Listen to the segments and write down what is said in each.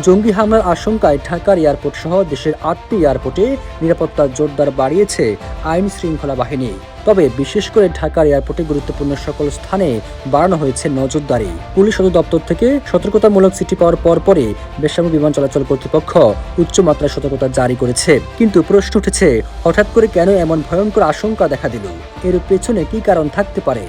জঙ্গি হামলার আশঙ্কায় ঢাকার এয়ারপোর্ট সহ দেশের ৮টি এয়ারপোর্টে নিরাপত্তা জোরদার বাড়িয়েছে আইন শৃঙ্খলা বাহিনী। তবে বিশেষ করে ঢাকার এয়ারপোর্টে গুরুত্বপূর্ণ সকল স্থানে বাড়ানো হয়েছে নজরদারি। পুলিশ সদর দপ্তর থেকে সতর্কতামূলক চিঠি পাওয়ার পরপরই বেসামরিক বিমান চলাচল কর্তৃপক্ষ উচ্চমাত্রার সতর্কতা জারি করেছে। কিন্তু প্রশ্ন উঠেছে, হঠাৎ করে কেন এমন ভয়ঙ্কর আশঙ্কা দেখা দিল? এর পেছনে কি কারণ থাকতে পারে?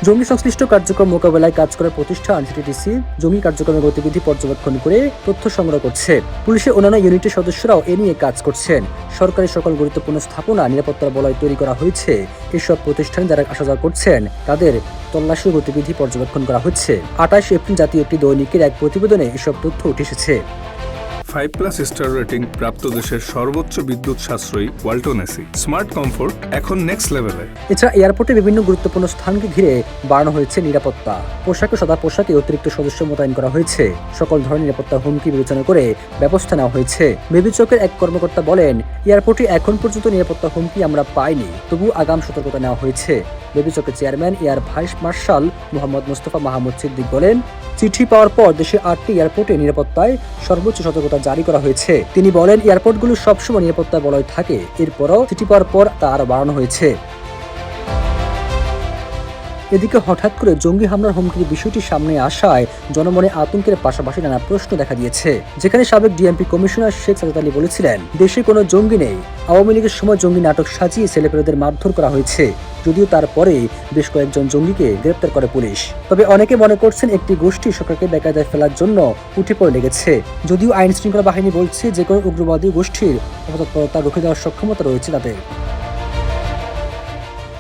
জঙ্গি সংশ্লিষ্ট কার্যক্রম মোকাবেলায় কাজ করার প্রতিষ্ঠান সিটিটিসি জঙ্গি কার্যক্রমের গতিবিধি পর্যবেক্ষণ করে তথ্য সংগ্রহ করছে। পুলিশের অন্যান্য ইউনিটের সদস্যরাও এ নিয়ে কাজ করছেন। সরকারি সকল গুরুত্বপূর্ণ স্থাপনা নিরাপত্তার বলয় তৈরি করা হয়েছে। এসব প্রতিষ্ঠানে যারা আসা যাওয়া করছেন তাদের তল্লাশি গতিবিধি পর্যবেক্ষণ করা হচ্ছে। ২৮ এপ্রিল জাতীয় একটি দৈনিকের এক প্রতিবেদনে এসব তথ্য উঠে এসেছে। 5+ স্টার রেটিং প্রাপ্ত দেশের সর্বোচ্চ বিদ্যুৎ সাশ্রয়ী ওয়ালটন এসি স্মার্ট কমফোর্ট এখন নেক্সট লেভেলে। এছাড়া এয়ারপোর্টে বিভিন্ন গুরুত্বপূর্ণ স্থানকে ঘিরে বাড়ানো হয়েছে নিরাপত্তা। পোশাকে সাদা পোশাকে অতিরিক্ত সদস্য মোতায়েন করা হয়েছে। সকল ধরনের নিরাপত্তা হুমকি বিবেচনা করে ব্যবস্থা নেওয়া হয়েছে। বেবিচকের এক কর্মকর্তা বলেন, এয়ারপোর্টে এখন পর্যন্ত নিরাপত্তা হুমকি আমরা পাইনি, তবু আগাম সতর্কতা নেওয়া হয়েছে। বেবিচকের chairman air vice marshal Mohammad Mostafa Mahmud Siddique বলেন, চিঠি পাওয়ার পর দেশে ৮টি এয়ারপোর্টে নিরাপত্তায় সর্বোচ্চ সতর্কতা জারি করা হয়েছে। তিনি বলেন, এয়ারপোর্টগুলো সবসময় নিরাপত্তার বলয় থাকে, এরপরও চিঠি পাওয়ার পর তা আরও বাড়ানো হয়েছে। এদিকে হঠাৎ করে জঙ্গি হামলার হুমকির বিষয়টি সামনে আসায় জনমনে আতঙ্কের পাশাপাশি নানা প্রশ্ন দেখা দিয়েছে। যেখানে সাবেক ডিএমপি কমিশনার শেখ সাজ্জাদ আলী বলেছিলেন, দেশে কোনো জঙ্গি নেই, আওয়ামী লীগের সময় জঙ্গি নাটক সাজিয়ে ছেলেপেলেদের মারধর করা হয়েছে, যদিও তারপরে বেশ কয়েকজন জঙ্গিকে গ্রেপ্তার করে পুলিশ। তবে অনেকে মনে করছেন একটি গোষ্ঠী সরকারকে বেকায়দায় ফেলার জন্য উঠে পড়ে লেগেছে। যদিও আইন শৃঙ্খলা বাহিনী বলছে যে কোনো উগ্রবাদী গোষ্ঠীর অপতৎপরতা রুখে দেওয়ার সক্ষমতা রয়েছে তাদের।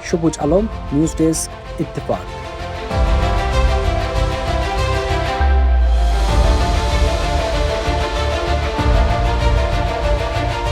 সবুজ আলম, নিউজ ডেস্ক, ইত্তেফাক।